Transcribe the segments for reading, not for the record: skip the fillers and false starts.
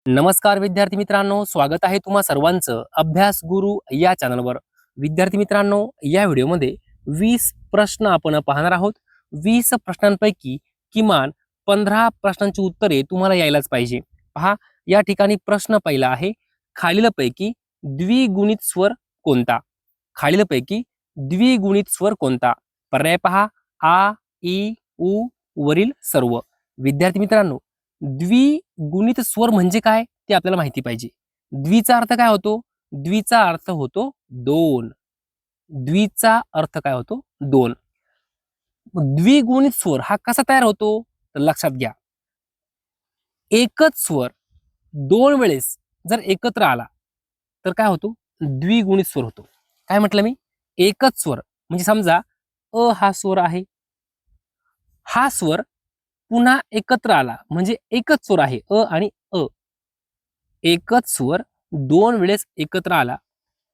नमस्कार विद्यार्थी मित्रांनो, स्वागत आहे तुम्हा सर्वांचं अभ्यास गुरु या चॅनलवर. विद्यार्थी मित्रांनो, या व्हिडिओमध्ये 20 प्रश्न आपण पाहणार आहोत. 20 प्रश्नांपैकी किमान 15 प्रश्नांची उत्तरे तुम्हाला यायलाच पाहिजे. पहा, या ठिकाणी प्रश्न पहिला आहे, खालीलपैकी द्विगुणित स्वर कोणता? खालीलपैकी द्विगुणित स्वर कोणता? पर्याय पहा, आ, इ, उ वरील सर्व. विद्यार्थी मित्रांनो, द्विगुणित स्वर म्हणजे काय ते आपल्याला माहिती पाहिजे. द्विचा अर्थ काय होतो? द्विचा अर्थ होतो दोन. द्विचा अर्थ काय होतो? दोन. द्विगुणित स्वर हा कसा तयार होतो? तर लक्षात घ्या, एकच स्वर दोन वेळेस जर एकत्र आला तर काय होतो? द्विगुणित स्वर होतो. काय म्हटलं मी? एकच स्वर म्हणजे समजा अ हा स्वर आहे, हा स्वर पुन्हा एकत्र आला म्हणजे एकच स्वर आहे अ आणि अ. एकच स्वर दोन वेळेस एकत्र आला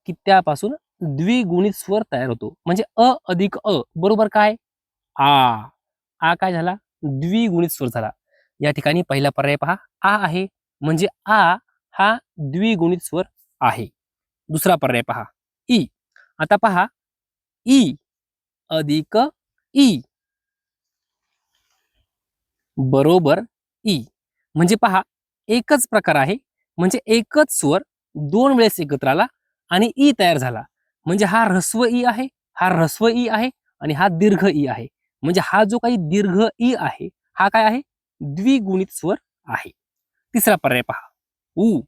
की त्यापासून द्विगुणित स्वर तयार होतो. म्हणजे अ अधिक अ बरोबर काय? आ. आ काय झाला? द्विगुणित स्वर झाला. या ठिकाणी पहिला पर्याय पहा, आ आहे. म्हणजे आ हा द्विगुणित स्वर आहे. दुसरा पर्याय पहा, ई. आता पहा, ई अधिक ई बरोबर ई. म्हणजे पहा, एकच प्रकार आहे. म्हणजे एकच स्वर दोन वेळेस एकत्र आला आणि ई तयार झाला. म्हणजे हा ऱ्हस्व ई आहे, हा ऱ्हस्व ई आहे आणि हा दीर्घ ई आहे. म्हणजे हा जो काही दीर्घ ई आहे, हा काय आहे? द्विगुणित स्वर आहे. तिसरा पर्याय पहा, उ.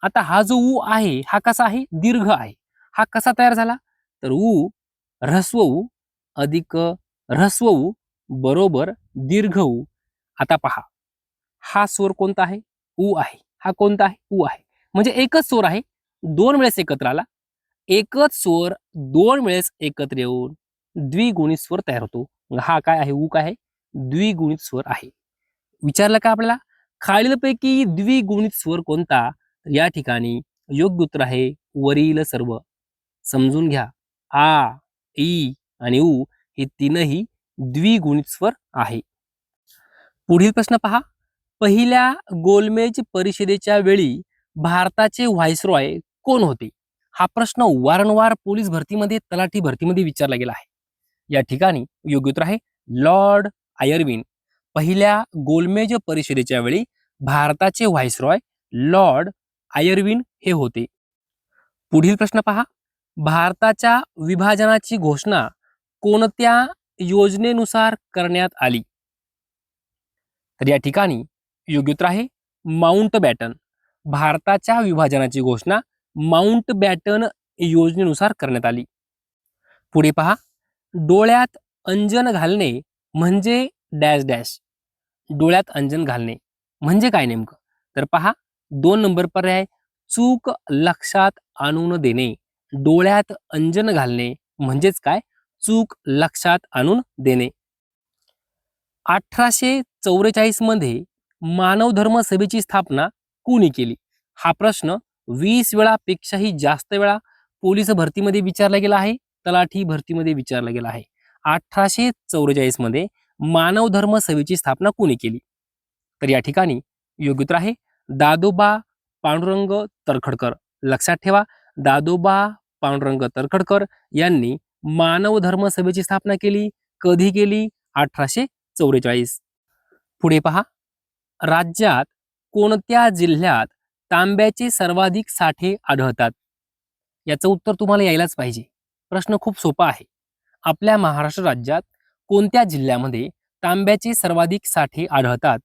आता हा जो उ आहे, हा कसा आहे? दीर्घ आहे. हा कसा तयार झाला? तर उ ऱ्हस्व उ अधिक ऱ्हस्व उ बरोबर दीर्घ उ. आता पहा, हा स्वर कोणता आहे? उ आहे. हा कोणता आहे? उ आहे. म्हणजे एकच स्वर आहे, दोन वेळेस एकत्र आला. एकच स्वर दोन वेळेस एकत्र येऊन द्विगुणित स्वर तयार होतो. मग हा काय आहे? उ काय आहे? द्विगुणित स्वर आहे. विचारलं का आपल्याला? खालीलपैकी द्विगुणित स्वर कोणता? तर या ठिकाणी योग्य उत्तर आहे वरील सर्व. समजून घ्या. आ, ई आणि उ हे तीनही द्विगुणित स्वर आहे. पुढील प्रश्न पहा, पहिल्या गोलमेज परिषदेच्या वेळी भारताचे व्हाईसरॉय कोण होते? हा प्रश्न वारंवार पोलीस भरतीमध्ये, तलाठी भरतीमध्ये विचारला गेला आहे. या ठिकाणी योग्य उत्तर आहे लॉर्ड आयर्विन. पहिल्या गोलमेज परिषदेच्या वेळी भारताचे व्हाईसरॉय लॉर्ड आयर्विन हे होते. पुढील प्रश्न पहा, भारताच्या विभाजनाची घोषणा कोणत्या योजनेनुसार करण्यात आली? तर या ठिकाणी योग्य उत्तर आहे माउंट बॅटन. भारताच्या विभाजनाची घोषणा माउंट बॅटन योजनेनुसार करण्यात आली. पुढे पहा, डोळ्यात अंजन घालणे म्हणजे डॅश डॅश. डोळ्यात अंजन घालणे म्हणजे काय नेमकं? तर पहा, 2 नंबर पर्याय, चूक लक्षात आणून देणे. डोळ्यात अंजन घालणे म्हणजेच काय? चूक लक्षात आणून देणे. 1844 मध्ये मानव धर्म सभेची स्थापना कोणी केली? हा प्रश्न 20 वेळापेक्षाही जास्त वेळा पोलीस भरतीमध्ये विचारला गेला आहे, तलाठी भरतीमध्ये विचारला गेला आहे. 1844 मध्ये मानव धर्म सभेची स्थापना कोणी केली? तर या ठिकाणी योग्य उत्तर आहे दादोबा पांडुरंग तरखडकर. लक्षात ठेवा, दादोबा पांडुरंग तरखडकर यांनी मानव धर्म सभेची स्थापना केली. कधी केली? 1844. पुढे पहा, राज्यात कोणत्या जिल्ह्यात तांब्याचे सर्वाधिक साठे आढळतात? याचं उत्तर तुम्हाला यायलाच पाहिजे. प्रश्न खूप सोपा आहे. आपल्या महाराष्ट्र राज्यात कोणत्या जिल्ह्यामध्ये तांब्याचे सर्वाधिक साठे आढळतात?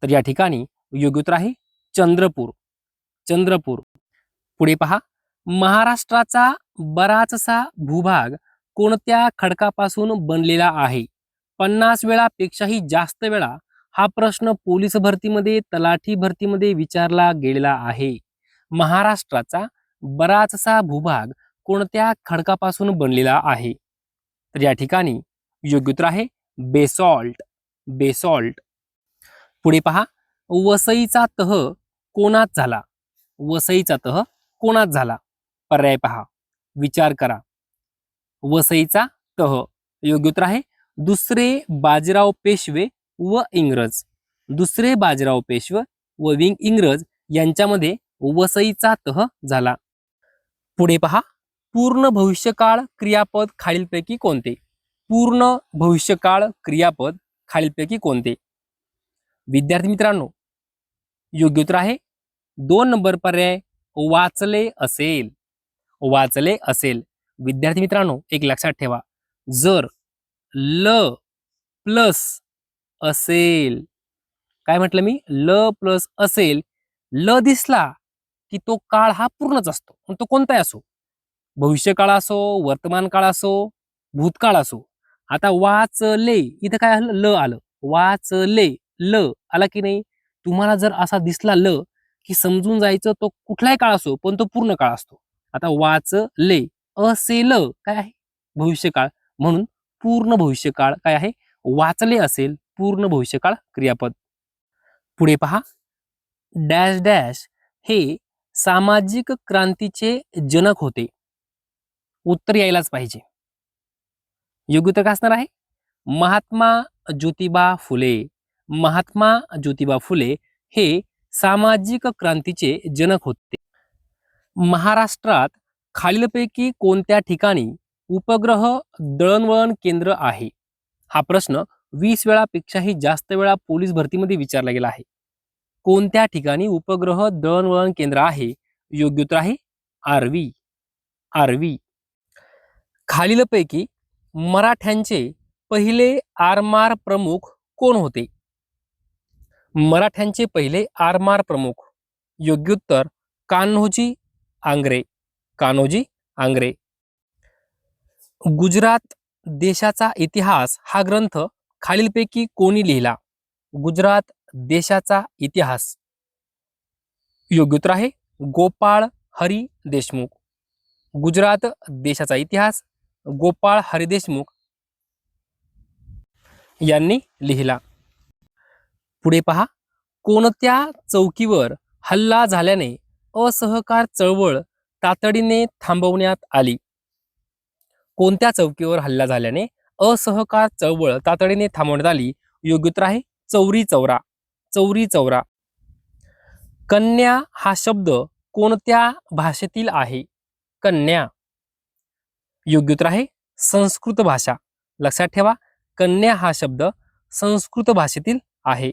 तर या ठिकाणी योग्य उत्तर आहे चंद्रपूर. चंद्रपूर. पुढे पहा, महाराष्ट्राचा बराचसा भूभाग कोणत्या खडकापासून बनलेला आहे? 50 वेळापेक्षाही जास्त वेळा हा प्रश्न पोलीस भरतीमध्ये, तलाठी भरतीमध्ये विचारला गेलेला आहे. महाराष्ट्राचा बराचसा भूभाग कोणत्या खडकापासून बनलेला आहे? तर या ठिकाणी योग्य उत्तर आहे बेसॉल्ट. बेसॉल्ट. पुढे पहा, वसईचा तह कोणात झाला? वसईचा तह कोणात झाला? पर्याय पहा, विचार करा. वसईचा तह योग्य उत्तर आहे दुसरे बाजीराव पेशवे व इंग्रज. दुसरे बाजीराव पेशवे व विंग इंग्रज यांच्यामध्ये वसईचा तह झाला. पुढे पहा, पूर्ण भविष्यकाळ क्रियापद खालीलपैकी कोणते? पूर्ण भविष्यकाळ क्रियापद खालीलपैकी कोणते? विद्यार्थी मित्रांनो, योग्य उत्तर आहे 2 नंबर पर्याय, वाचले असेल. वाचले असेल. विद्यार्थी मित्रांनो, एक लक्षात ठेवा, जर ल प्लस असेल, काय म्हटलं मी, ल प्लस असेल, ल दिसला की तो काळ हा पूर्णच असतो, मग तो कोणताही असो, भविष्यकाळ असो, वर्तमान काळ असो, भूतकाळ असो. आता वाचले, इथं काय आलं, ल आलं, वाचले, ल आला की नाही. तुम्हाला जर असा दिसला ल, की समजून जायचं तो कुठलाही काळ असो पण तो पूर्ण काळ असतो. आता वाचले असेल काय आहे, भविष्यकाळ, म्हणून पूर्ण भविष्यकाळ काय आहे, वाचले असेल, पूर्ण भविष्यकाळ क्रियापद. पुढे पहा, डॅश डॅश हे सामाजिक क्रांतीचे जनक होते. उत्तर यायलाच पाहिजे. योग्य उत्तर काय असणार आहे, महात्मा ज्योतिबा फुले. महात्मा ज्योतिबा फुले हे सामाजिक क्रांतीचे जनक होते. महाराष्ट्रात खालीलपैकी कोणत्या ठिकाणी उपग्रह दळणवळण केंद्र आहे? हा प्रश्न 20 वेळापेक्षाही जास्त वेळा पोलीस भरतीमध्ये विचारला गेला आहे. कोणत्या ठिकाणी उपग्रह दळणवळण केंद्र आहे? योग्य उत्तर आहे आर्वी. आर्वी. खालीलपैकी मराठ्यांचे पहिले आरमार प्रमुख कोण होते? मराठ्यांचे पहिले आरमार प्रमुख. योग्य उत्तर कान्होजी आंग्रे. कान्होजी आंग्रे. गुजरात देशाचा इतिहास हा ग्रंथ खालीलपैकी कोणी लिहिला? गुजरात देशाचा इतिहास. योग्य उत्तर आहे गोपाळ हरी देशमुख. गुजरात देशाचा इतिहास गोपाळ हरी देशमुख यांनी लिहिला. पुढे पहा, कोणत्या चौकीवर हल्ला झाल्याने असहकार चळवळ तातडीने थांबवण्यात आली? कोणत्या चौकीवर हल्ला झाल्याने असहकार चळवळ तातडीने थांबवण्यात आली? योग्य उत्तर आहे चौरी चौरा. चौरी चौरा. कन्या हा शब्द कोणत्या भाषेतील आहे? कन्या. योग्य उत्तर आहे संस्कृत भाषा. लक्षात ठेवा, कन्या हा शब्द संस्कृत भाषेतील आहे.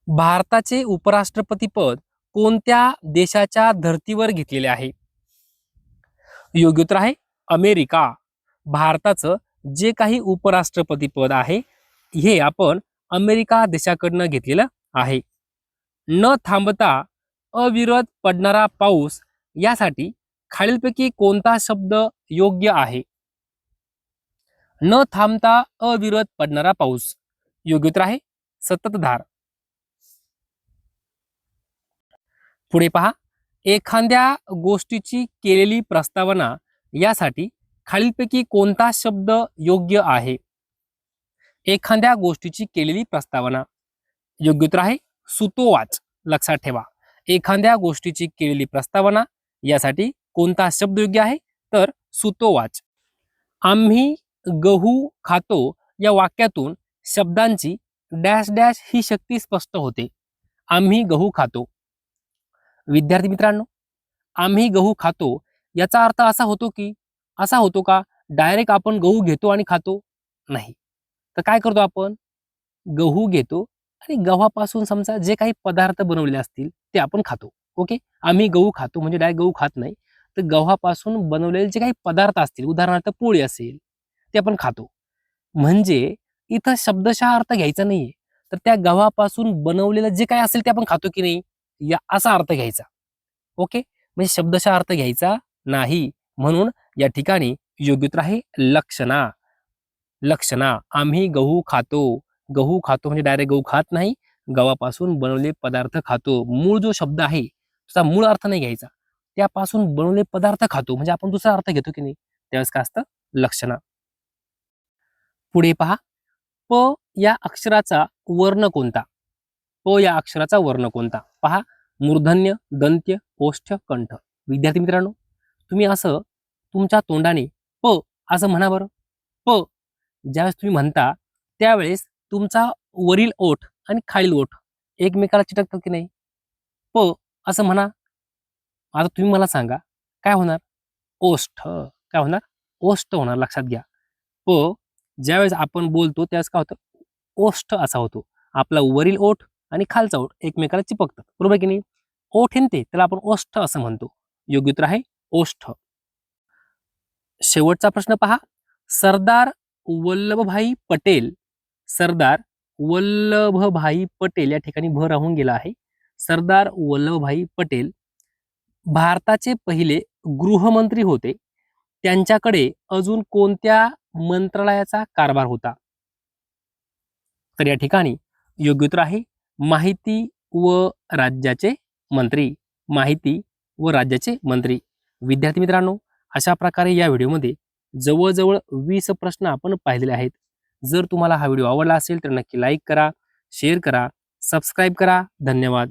भारताचे उपराष्ट्रपती पद कोणत्या देशाच्या धर्तीवर घेतलेले आहे? योग्य उत्तर आहे अमेरिका. भारताचं जे काही उपराष्ट्रपती पद आहे हे आपण अमेरिका देशाकडनं घेतलेलं आहे. न थांबता अविरत पडणारा पाऊस यासाठी खालीलपैकी कोणता शब्द योग्य आहे? न थांबता अविरत पडणारा पाऊस. योग्य उत्तर आहे सततधार. पुढे पहा, एखाद्या गोष्टीची केलेली प्रस्तावना यासाठी खालीलपैकी कोणता शब्द योग्य आहे? एखाद्या गोष्टीची केलेली प्रस्तावना. योग्य उत्तर आहे सुतोवाच. लक्षात ठेवा, एखाद्या गोष्टीची केलेली प्रस्तावना यासाठी कोणता शब्द योग्य आहे? तर सुतोवाच. आम्ही गहू खातो या वाक्यातून शब्दांची डॅश डॅश ही शक्ती स्पष्ट होते. आम्ही गहू खातो. विद्यार्थी मित्रांनो, आम्ही गहू खातो याचा अर्थ असा होतो की, असा होतो का डायरेक्ट आपण गहू घेतो आणि खातो? नाही. तर काय करतो आपण, गहू घेतो आणि गव्हापासून समजा जे काही पदार्थ बनवलेले असतील ते आपण खातो. ओके, आम्ही गहू खातो म्हणजे डायरेक्ट गहू खात नाही, तर गव्हापासून बनवलेले जे काही पदार्थ असतील, उदाहरणार्थ पोळी असेल, ते आपण खातो. म्हणजे इथं शब्दशः अर्थ घ्यायचा नाहीये, तर त्या गव्हापासून बनवलेलं जे काही असेल ते आपण खातो की नाही, या असा अर्थ घ्यायचा. ओके, म्हणजे शब्दशः अर्थ घ्यायचा नाही. म्हणून या ठिकाणी योग्य उत्तर आहे लक्षणा. लक्षणा. आम्ही गहू खातो. गहू खातो म्हणजे डायरेक्ट गहू खात नाही, गव्हापासून बनवलेले पदार्थ खातो. मूळ जो शब्द आहे त्याचा मूळ अर्थ नाही घ्यायचा, त्यापासून बनवलेले पदार्थ खातो म्हणजे आपण दुसरा अर्थ घेतो की नाही, त्यावेळेस काय असतं, लक्षणा. पुढे पहा, प या अक्षराचा वर्ण कोणता? प या अक्षराचा वर्ण कोणता? पहा, मूर्धन्य, दंत्य, ओष्ठ, कंठ. विद्यार्थी मित्रांनो, तुम्ही असं तुमच्या तोंडाने प असं म्हणा बरं. प ज्यावेळेस तुम्ही म्हणता त्यावेळेस तुमचा वरील ओठ आणि खालील ओठ एकमेकाला चिटकतात की नाही? प असं म्हणा. आता तुम्ही मला सांगा काय होणार? ओष्ठ. काय होणार? ओष्ठ होणार, लक्षात घ्या. प ज्यावेळेस आपण बोलतो त्यावेळेस काय होतं? ओष्ठ असा होतो. आपला वरील ओठ आणि खालचा ओठ एकमेकाला चिपकतात, बरोबर की नाही? ओठ आहे ते, त्याला आपण ओष्ठ असं म्हणतो. योग्य उत्तर आहे ओष्ठ. शेवटचा प्रश्न पहा. सरदार वल्लभभाई पटेल, सरदार वल्लभभाई पटेल या ठिकाणी भ राहून गेला आहे. सरदार वल्लभभाई पटेल भारताचे पहिले गृहमंत्री होते. त्यांच्याकडे अजून कोणत्या मंत्रालयाचा कारभार होता? तर या ठिकाणी योग्य उत्तर आहे माहिती व राज्याचे मंत्री. माहिती व राज्याचे मंत्री. विद्यार्थी मित्रांनो, अशा प्रकारे या व्हिडिओमध्ये जवळजवळ 20 प्रश्न आपण पाहिलेले आहेत. जर तुम्हाला हा व्हिडिओ आवडला असेल तर नक्की लाईक करा, शेअर करा, सबस्क्राईब करा. धन्यवाद.